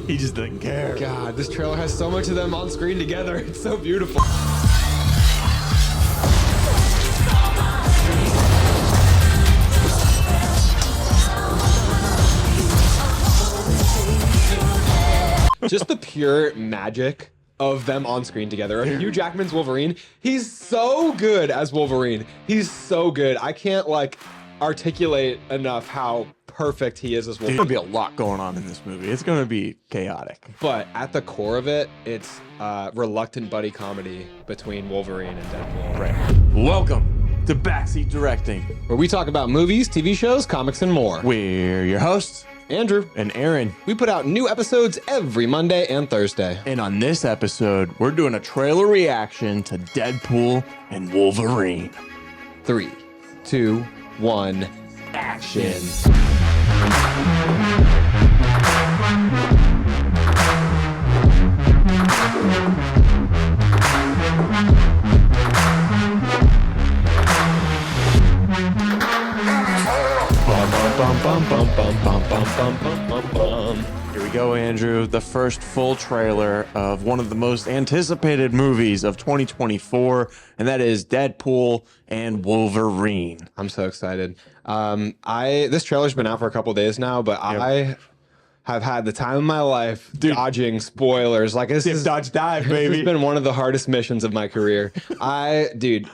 He just doesn't care. God, this trailer has so much of them on screen together. It's so beautiful. Just the pure magic of them on screen together. Hugh Jackman's Wolverine, he's so good as Wolverine. He's so good. I can't like articulate enough how perfect he is as Wolverine. There's gonna be a lot going on in this movie. It's gonna be chaotic. But at the core of it, it's reluctant buddy comedy between Wolverine and Deadpool. Right. Welcome to Backseat Directing, where we talk about movies, TV shows, comics, and more. We're your hosts, Andrew and Aaron. We put out new episodes every Monday and Thursday. And on this episode, we're doing a trailer reaction to Deadpool and Wolverine. 3, 2, 1, action. Here we go, Andrew. The first full trailer of one of the most anticipated movies of 2024, and that is Deadpool and Wolverine. I'm so excited. This trailer's been out for a couple days now, but I have had the time of my life dodging spoilers. Like this is dodge dive, baby. This has been one of the hardest missions of my career. They've been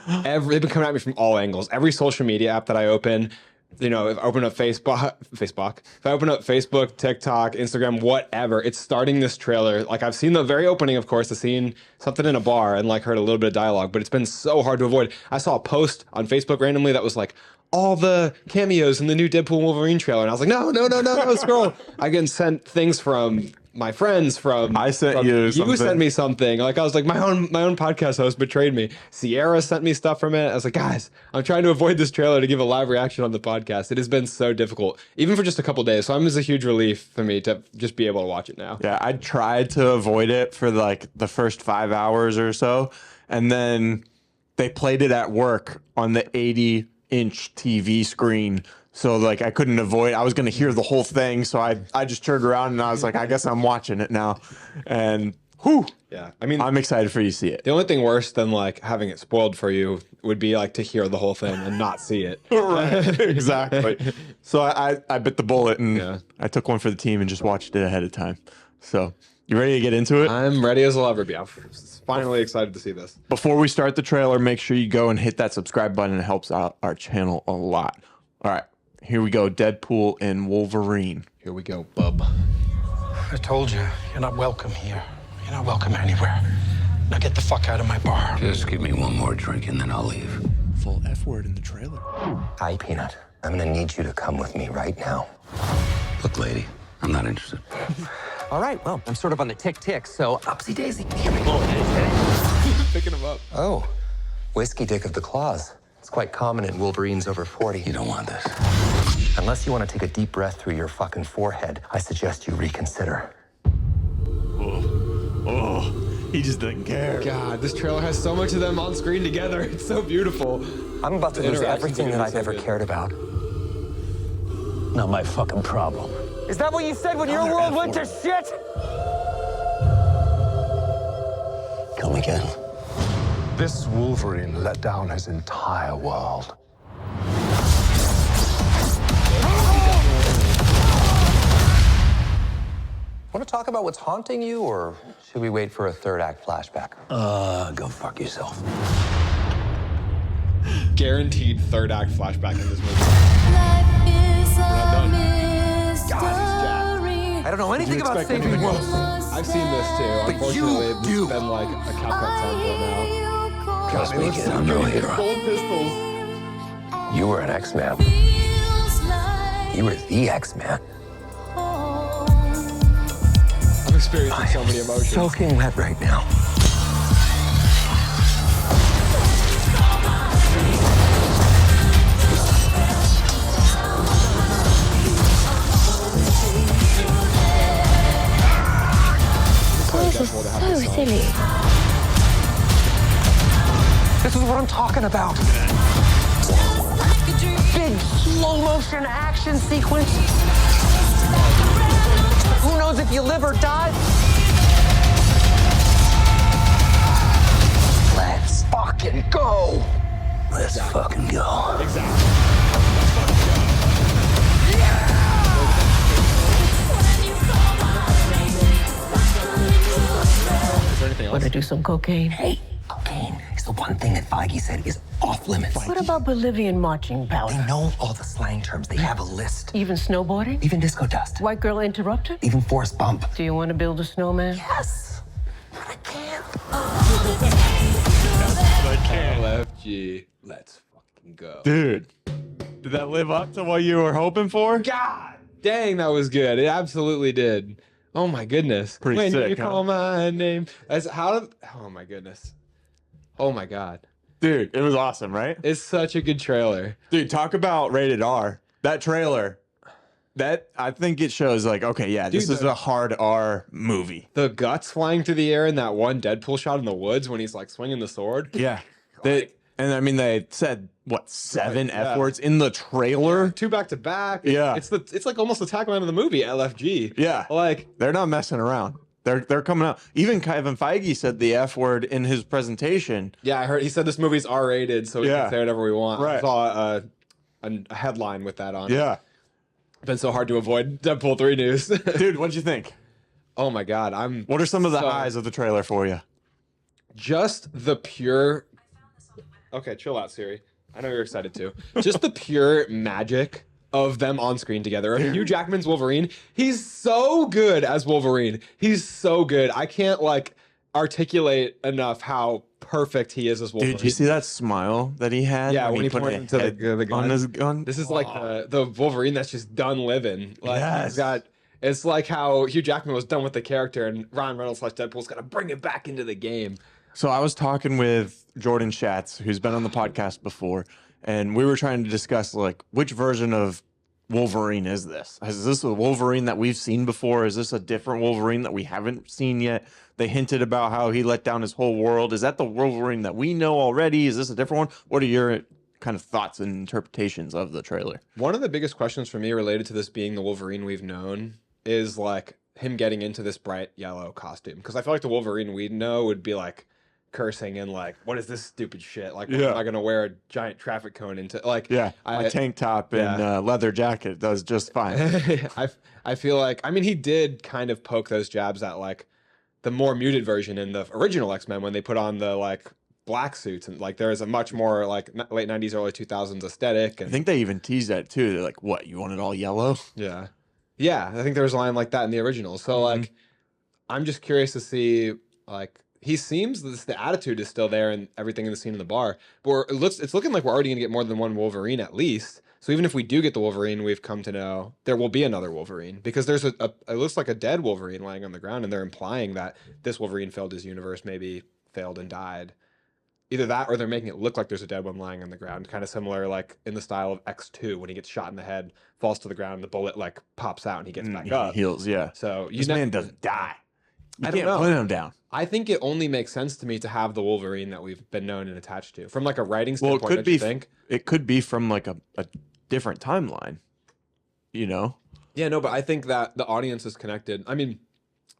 coming at me from all angles. Every social media app that I open, you know, if I open up Facebook, if I open up Facebook, TikTok, Instagram, whatever, it's starting this trailer. Like I've seen the very opening, of course, I've seen something in a bar and like heard a little bit of dialogue, but it's been so hard to avoid. I saw a post on Facebook randomly that was like, all the cameos in the new Deadpool and Wolverine trailer. And I was like, no, scroll. I get sent things from my friends, I sent you something. You sent me something. Like I was like, my own podcast host betrayed me. Sierra sent me stuff from it. I was like, guys, I'm trying to avoid this trailer to give a live reaction on the podcast. It has been so difficult, even for just a couple days. So it's a huge relief for me to just be able to watch it now. Yeah, I tried to avoid it for like the first 5 hours or so. And then they played it at work on the 80-inch TV screen. So like I couldn't avoid, I was going to hear the whole thing. So I just turned around and I was like, I guess I'm watching it now. And whew. Yeah. I'm excited for you to see it. The only thing worse than like having it spoiled for you would be like to hear the whole thing and not see it. Right. Exactly. So I bit the bullet and I took one for the team and just watched it ahead of time. So you ready to get into it? I'm ready as I'll ever be. I'm finally excited to see this. Before we start the trailer, make sure you go and hit that subscribe button. It helps out our channel a lot. All right. Here we go, Deadpool and Wolverine. Here we go, bub. I told you, you're not welcome here. You're not welcome anywhere. Now get the fuck out of my bar. Just give me one more drink and then I'll leave. Full F word in the trailer. Hi, Peanut. I'm gonna need you to come with me right now. Look, lady, I'm not interested. All right, well, I'm sort of on the tick-tick, so upsy daisy. Here we go. Picking him up. Oh, whiskey dick of the claws. It's quite common in Wolverines over 40. You don't want this. Unless you want to take a deep breath through your fucking forehead, I suggest you reconsider. He just doesn't care. God, this trailer has so much of them on screen together. It's so beautiful. I'm about to lose everything that I've ever cared about. Not my fucking problem. Is that what you said when your world went to shit? Come again. This Wolverine let down his entire world. Want to talk about what's haunting you, or should we wait for a third act flashback? Go fuck yourself. Guaranteed third act flashback in this movie. I don't know anything about saving the world. I've seen this too. But Unfortunately, you it's do. been like a CapCut template now. Trust me, kid, I'm no hero. Gold pistols. You were an X-Man. You were the X-Man. I'm experiencing so many emotions. Soaking wet right now. This is so silly. This is what I'm talking about. Big slow motion action sequence. Who knows if You live or die. Let's fucking go. Let's fucking go. Is there anything else? Want to do some cocaine? Hey, cocaine is the one thing that Feige said is off limits. What about Bolivian marching They powder? know all the slang terms. They have a list. Even snowboarding? Even disco dust. White girl interrupted? Even force bump. Do you want to build a snowman? Yes. I can't. LFG. Let's fucking go. Dude, did that live up to what you were hoping for? God dang, that was good. It absolutely did. Oh my goodness. Pretty when sick, you huh? call my name. That's how. Oh my goodness. Oh my God. Dude, it was awesome, right? It's such a good trailer. Dude, talk about rated R. That trailer, that I think it shows like, okay, yeah, this Dude, is a hard R movie. The guts flying through the air in that one Deadpool shot in the woods when he's like swinging the sword. Yeah. And I mean, they said, what, 7 yeah. F words in the trailer? 2 back to back. Yeah. It's like almost the tagline of the movie, LFG. Yeah. Like, They're not messing around. They're coming out. Even Kevin Feige said the F word in his presentation. yeah, I heard he said this movie's R-rated, so we Yeah. can say whatever we want. Right. I saw a headline with that on it. Yeah. Been so hard to avoid Deadpool 3 news. Dude, what'd you think? Oh my God. What are some of the So- highs of the trailer for you? Just the pure. Okay, chill out, Siri. I know you're excited too. Just the pure magic of them on screen together. Hugh Jackman's Wolverine. He's so good as Wolverine. He's so good. I can't like articulate enough how perfect he is as Wolverine. Dude, did you see that smile that he had? Yeah, when he put pointed a to the head gun. on his gun. This is like the Wolverine that's just done living. Like Yes. he's got. It's like how Hugh Jackman was done with the character, and Ryan Reynolds / Deadpool's got to bring it back into the game. So I was talking with Jordan Schatz, who's been on the podcast before, and we were trying to discuss like which version of Wolverine is this? Is this a Wolverine that we've seen before? Is this a different Wolverine that we haven't seen yet? They hinted about how he let down his whole world. Is that the Wolverine that we know already? Is this a different one? What are your kind of thoughts and interpretations of the trailer? One of the biggest questions for me related to this being the Wolverine we've known is like him getting into this bright yellow costume. Because I feel like the Wolverine we know would be like cursing and like, what is this stupid shit? Like, Yeah. am I going to wear a giant traffic cone into like, Yeah, a tank top and leather jacket does just fine. I feel like, I mean, he did kind of poke those jabs at like the more muted version in the original X-Men when they put on the like black suits and like there is a much more like late 90s, early 2000s aesthetic. I And think they even teased that too. They're like, what, you want it all yellow? yeah. Yeah, I think there was a line like that in the original. So like I'm just curious to see like he seems the attitude is still there and everything in the scene in the bar. But it's looking like we're already gonna get more than one Wolverine at least. So even if we do get the Wolverine we've come to know, there will be another Wolverine because there's it looks like a dead Wolverine lying on the ground, and they're implying that this Wolverine failed his universe, maybe failed and died. Either that or they're making it look like there's a dead one lying on the ground, kind of similar like in the style of X2 when he gets shot in the head, falls to the ground, the bullet like pops out and he gets back up. He heals, yeah. So This man doesn't die. You I don't can't know. put him down. I think it only makes sense to me to have the Wolverine that we've been known and attached to. From like a writing Well, standpoint, it could don't be. you think? It could be from like a different timeline. You know, Yeah, no, but I think that the audience is connected. I mean,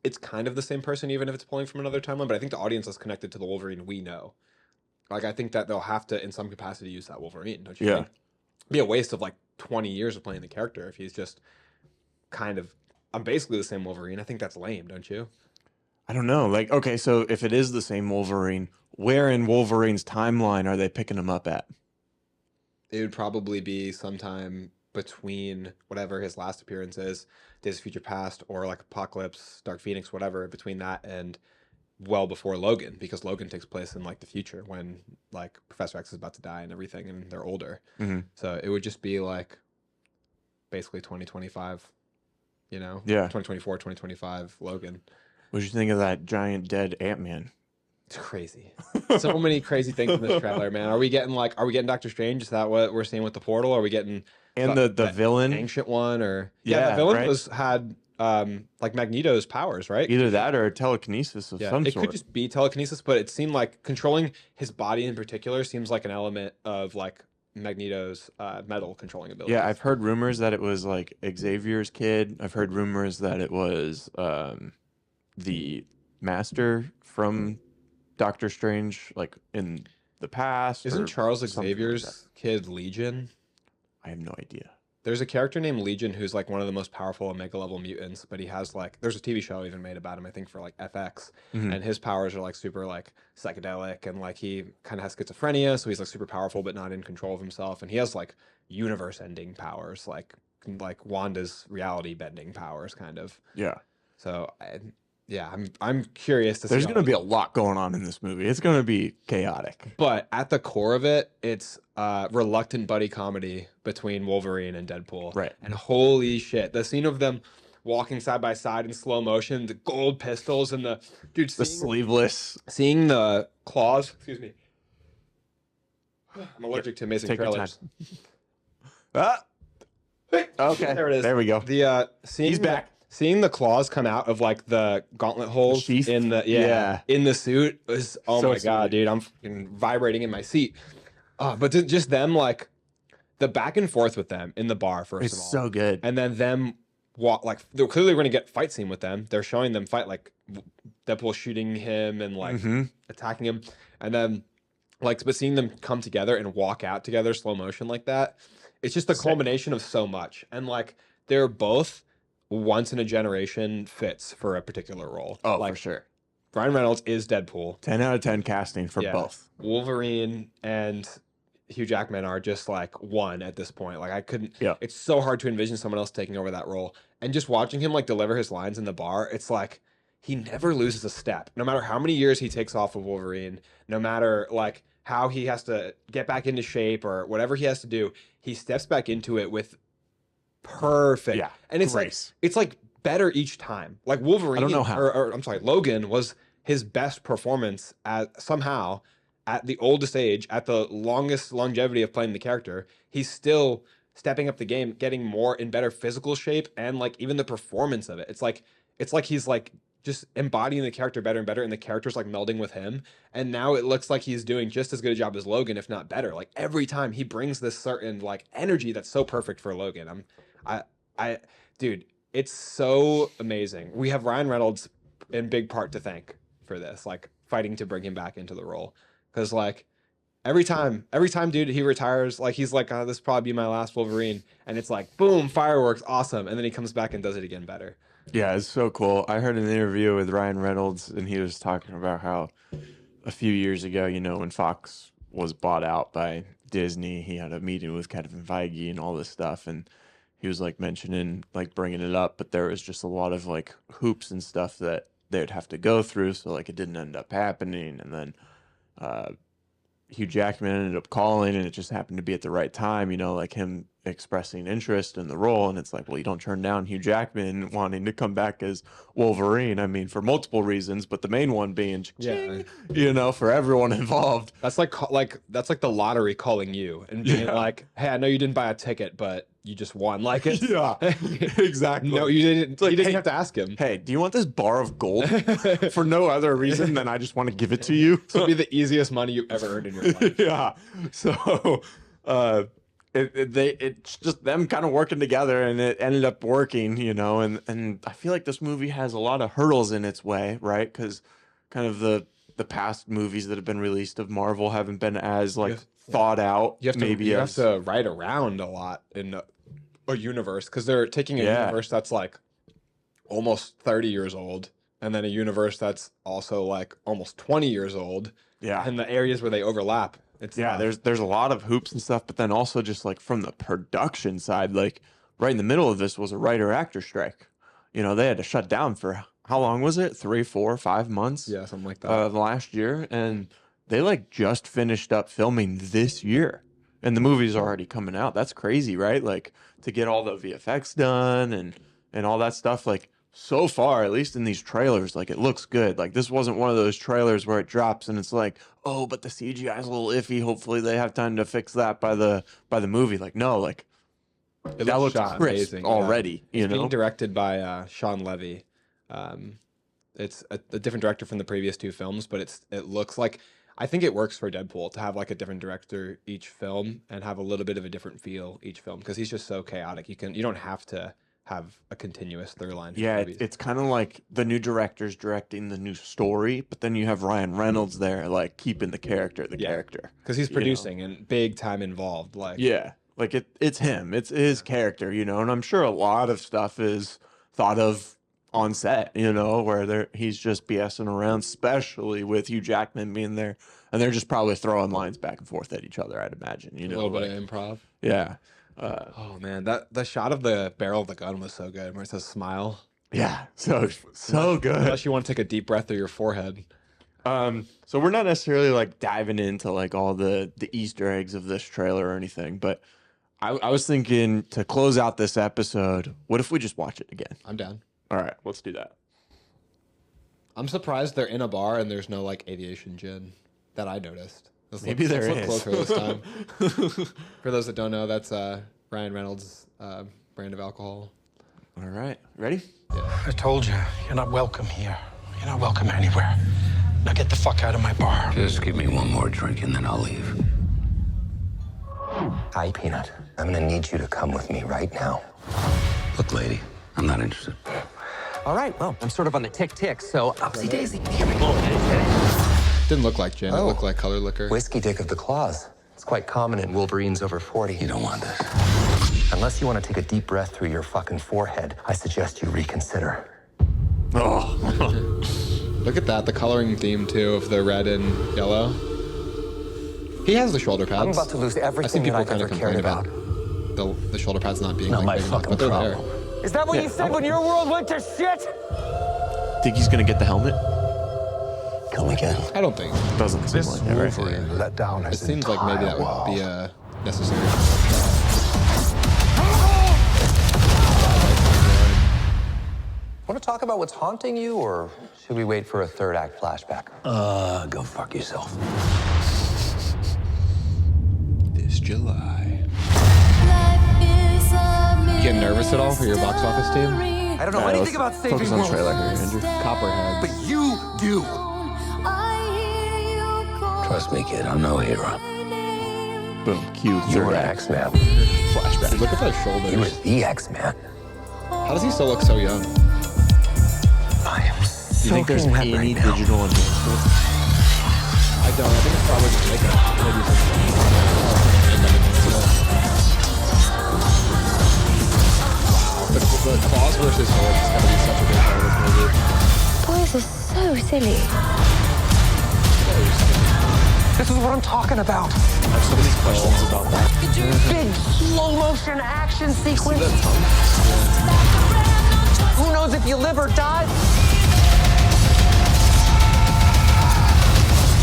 it's kind of the same person, even if it's pulling from another timeline, but I think the audience is connected to the Wolverine we know. Like, I think that they'll have to, in some capacity, use that Wolverine, don't you Yeah. think? It'd be a waste of like 20 years of playing the character if he's just kind of, I'm basically the same Wolverine. I think that's lame, don't you? I don't know. Like, okay, so if it is the same Wolverine, where in Wolverine's timeline are they picking him up at? It would probably be sometime between whatever his last appearance is, Days of Future Past, or like Apocalypse, Dark Phoenix, whatever, between that and well before Logan, because Logan takes place in like the future when like Professor X is about to die and everything, and they're older. Mhm. So it would just be like basically 2025, you know? Yeah. 2024, 2025 Logan. What'd you think of that giant dead Ant-Man? It's crazy. So many crazy things in this trailer, man. Are we getting Doctor Strange? Is that what we're seeing with the portal? Are we getting And the that villain? ancient one? Or Yeah, the villain right? had like Magneto's powers, right? Either that or telekinesis of Yeah, some it sort. could just be telekinesis, but it seemed like controlling his body in particular seems like an element of like Magneto's metal controlling abilities. Yeah, I've heard rumors that it was like Xavier's kid. I've heard rumors that it was the Master from Doctor Strange, like in the past. Isn't or Charles something like Xavier's that. kid Legion? I have no idea. There's a character named Legion who's like one of the most powerful Omega level mutants, but he has like there's a TV show even made about him, I think for like FX, and his powers are like super like psychedelic, and like he kind of has schizophrenia, so he's like super powerful but not in control of himself, and he has like universe-ending powers, like Wanda's reality-bending powers, kind of. Yeah. So yeah, I'm curious to see. There's how going to they- be a lot going on in this movie. It's going to be chaotic. But at the core of it, it's reluctant buddy comedy between Wolverine and Deadpool. Right. And holy shit, the scene of them walking side by side in slow motion, the gold pistols and the dude The sleeveless. seeing the claws. Excuse me. I'm allergic to amazing Take your trailers. Ah! Okay. There it is. There we go. The seeing He's back. Seeing the claws come out of like the gauntlet holes sheath? in the Yeah. in the suit was So my god, sweet. dude! I'm fucking vibrating in my seat. But just them like the back and forth with them in the bar first It's of all, so good. and then them walk like they're clearly going to get fight scene with them. They're showing them fight like Deadpool shooting him and like attacking him, and then like but seeing them come together and walk out together slow motion like that. It's just the culmination of so much, and like they're both once in a generation fits for a particular role. Oh, like for sure. Ryan Reynolds is Deadpool. 10 out of 10 casting for Yeah. both. Wolverine and Hugh Jackman are just like one at this point. Like I couldn't. Yeah. It's so hard to envision someone else taking over that role. And just watching him like deliver his lines in the bar, it's like he never loses a step. No matter how many years he takes off of Wolverine, no matter like how he has to get back into shape or whatever he has to do, he steps back into it with perfect. Yeah, And it's grace. like it's like better each time. Like Wolverine, I don't know how. or I'm sorry, Logan was his best performance at somehow at the oldest age, at the longest longevity of playing the character. He's still stepping up the game, getting more in better physical shape, and like even the performance of it. It's like he's like just embodying the character better and better, and the character's like melding with him. And now it looks like he's doing just as good a job as Logan, if not better. Like every time he brings this certain like energy that's so perfect for Logan. Dude, it's so amazing. We have Ryan Reynolds in big part to thank for this, like fighting to bring him back into the role. Because like every time, dude, he retires, like he's like, oh, this will probably be my last Wolverine, and it's like, boom, fireworks, awesome, and then he comes back and does it again better. Yeah, it's so cool. I heard an interview with Ryan Reynolds, and he was talking about how a few years ago, you know, when Fox was bought out by Disney, he had a meeting with Kevin Feige and all this stuff, and he was like mentioning, like bringing it up, but there was just a lot of like hoops and stuff that they'd have to go through, so like it didn't end up happening, and then Hugh Jackman ended up calling, and it just happened to be at the right time, you know, like him expressing interest in the role. And it's like, well, you don't turn down Hugh Jackman wanting to come back as Wolverine. I mean, for multiple reasons, but the main one being, Yeah. you know, for everyone involved. That's like that's like the lottery calling you and being like, hey, I know you didn't buy a ticket, but you just won. Like it's Yeah, exactly. No, you didn't. like, you didn't hey- have to ask him. Hey, do you want this bar of gold for no other reason than I just want to give it to you? This would be the easiest money you've ever earned in your life. Yeah. So it's just them kind of working together, and it ended up working, you know, and I feel like this movie has a lot of hurdles in its way, right? Because kind of the past movies that have been released of Marvel haven't been as like thought out. You have to maybe you as have to ride around a lot in a universe because they're taking a Yeah. universe that's like almost 30 years old, and then a universe that's also like almost 20 years old. Yeah. And the areas where they overlap. It's Yeah, there's a lot of hoops and stuff, but then also just like from the production side, like right in the middle of this was a writer-actor strike. You know, they had to shut down for how long was it? 3, 4, 5 months? yeah, something like that. Of last year, and they like just finished up filming this year, and the movie's already coming out. That's crazy, right? Like to get all the VFX done and all that stuff. Like so far, at least in these trailers, like it looks good. Like this wasn't one of those trailers where it drops and it's like, oh, but the CGI is a little iffy. Hopefully they have time to fix that by the movie. Like no, like It that looks shot crisp amazing, already. You It's know, being directed by Sean Levy. It's a different director from the previous two films, but it looks like I think it works for Deadpool to have like a different director each film and have a little bit of a different feel each film because he's just so chaotic. You don't have to have a continuous through line. Yeah, it's kind of like the new director's directing the new story, but then you have Ryan Reynolds there, like keeping the character character. Because he's producing and big time involved. Like Yeah, like it's him, it's his character, you know, and I'm sure a lot of stuff is thought of on set, you know, where he's just BSing around, especially with Hugh Jackman being there, and they're just probably throwing lines back and forth at each other, I'd imagine, you a know, little like, bit of improv. yeah. Oh man, the shot of the barrel of the gun was so good where it says smile. Yeah, so good. Unless you want to take a deep breath through your forehead. So we're not necessarily like diving into like all the Easter eggs of this trailer or anything, but I was thinking to close out this episode, what if we just watch it again? I'm down. All right, let's do that. I'm surprised they're in a bar and there's no like aviation gin that I noticed. Maybe there let's is. look closer this time. For those that don't know, that's Ryan Reynolds' brand of alcohol. All right, ready? I told you, you're not welcome here. You're not welcome anywhere. Now get the fuck out of my bar. Just give me one more drink and then I'll leave. Hi, Peanut. I'm gonna need you to come with me right now. Look, lady, I'm not interested. All right, well, I'm sort of on the tick-tick, so upsy daisy. Here we go. Didn't look like gin. It looked like color liquor. Whiskey dick of the claws. It's quite common in Wolverines over 40. You don't want this. Unless you want to take a deep breath through your fucking forehead, I suggest you reconsider. Oh, Look at that, the coloring theme too of the red and yellow. He has the shoulder pads. I'm about to lose I've seen everything that people I've kind ever of cared complain about. about the shoulder pads not being Not like my big enough, fucking but they're there. problem. Is that what you said when your world went to shit? think he's gonna get the helmet? Come again. I don't think. Doesn't seem This like that, right? Wolverine let down It his seems like maybe that entire would be world. necessary. Want to talk about what's haunting you, or should we wait for a third act flashback? Go fuck yourself. This July. You get nervous at all for your box office team? I don't know anything about saving Focus on worlds, trailer here, Andrew. Copperhead. but you do. Trust me, kid, I'm no hero. Boom, cue You're third an act. X-Man. Flashback. Look at those You were shoulders. the X-Man. How does he still look so young? I am Do you think there's soaking wet any right now. digital enhancement? I don't. I think it's probably just makeup. Maybe some. Wow. The claws versus Hulk is going to be such a big part of this movie. Boys are so silly. This is what I'm talking about. I have so many questions about that. Big slow motion action sequence. Who knows if you live or die?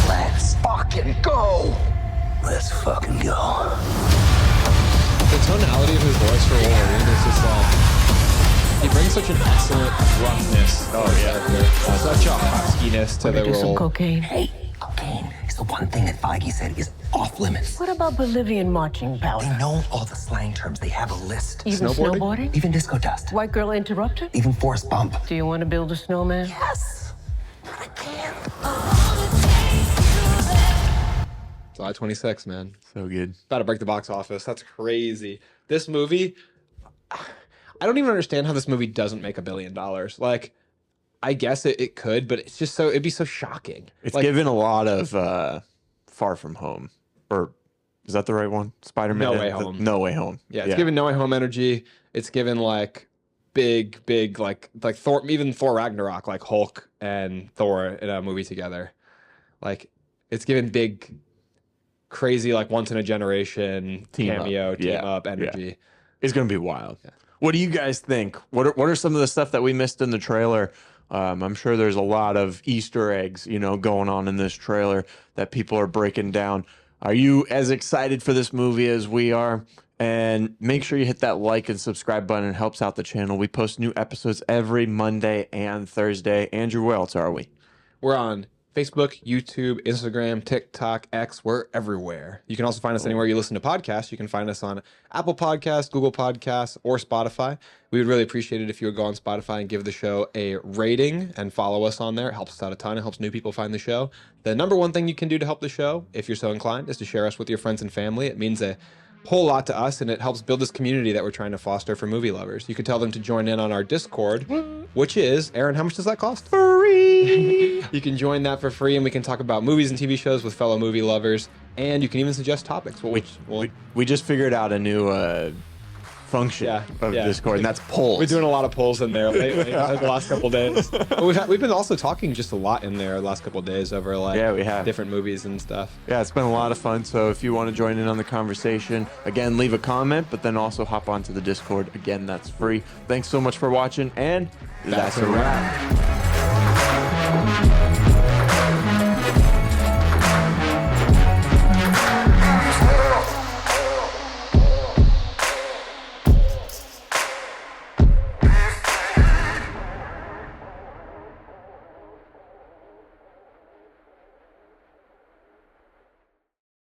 Let's fucking go. Let's fucking go. The tonality of his voice for Wolverine is just like he brings such an excellent roughness. Oh, yeah. Such a huskiness to the Do some role. cocaine. Hey, cocaine is the one thing that Feige said is off limits. What about Bolivian marching They powder? know all the slang terms. They have a list. Even Snowboarding? snowboarding? Even disco dust. White girl interrupted? Even forest bump. Do you want to build a snowman? Yes. But I can't. July 26th, man. So good. About to break the box office. That's crazy. This movie, I don't even understand how this movie doesn't make $1 billion. Like, I guess it could, but it's just so, it'd be so shocking. It's like, given a lot of Far From Home, or is that the right one? Spider-Man. No Way Home. No Way Home. yeah, it's given No Way Home energy. It's given like big, like Thor, even Thor Ragnarok, like Hulk and Thor in a movie together. Like, it's given big, crazy, like once in a generation Team up. cameo, team Yeah, up yeah. energy. It's gonna be wild. What do you guys think? What are some of the stuff that we missed in the trailer? I'm sure there's a lot of Easter eggs, you know, going on in this trailer that people are breaking down. Are you as excited for this movie as we are? And make sure you hit that like and subscribe button. It helps out the channel. We post new episodes every Monday and Thursday. Andrew, where else are we? We're on Facebook, YouTube, Instagram, TikTok, X. We're everywhere. You can also find us anywhere you listen to podcasts. You can find us on Apple Podcasts, Google Podcasts, or Spotify. We would really appreciate it if you would go on Spotify and give the show a rating and follow us on there. It helps us out a ton. It helps new people find the show. The number one thing you can do to help the show, if you're so inclined, is to share us with your friends and family. It means a whole lot to us, and it helps build this community that we're trying to foster for movie lovers. You could tell them to join in on our Discord, which is, Aaron, how much does that cost? Free! You can join that for free, and we can talk about movies and TV shows with fellow movie lovers, and you can even suggest topics. We just figured out a new function of Discord, and that's polls. We're doing a lot of polls in there lately, the last couple days. But we've been also talking just a lot in there the last couple days over we have different movies and stuff. Yeah, it's been a lot of fun. So if you want to join in on the conversation, again, leave a comment, but then also hop onto the Discord. Again, that's free. Thanks so much for watching, and that's a wrap.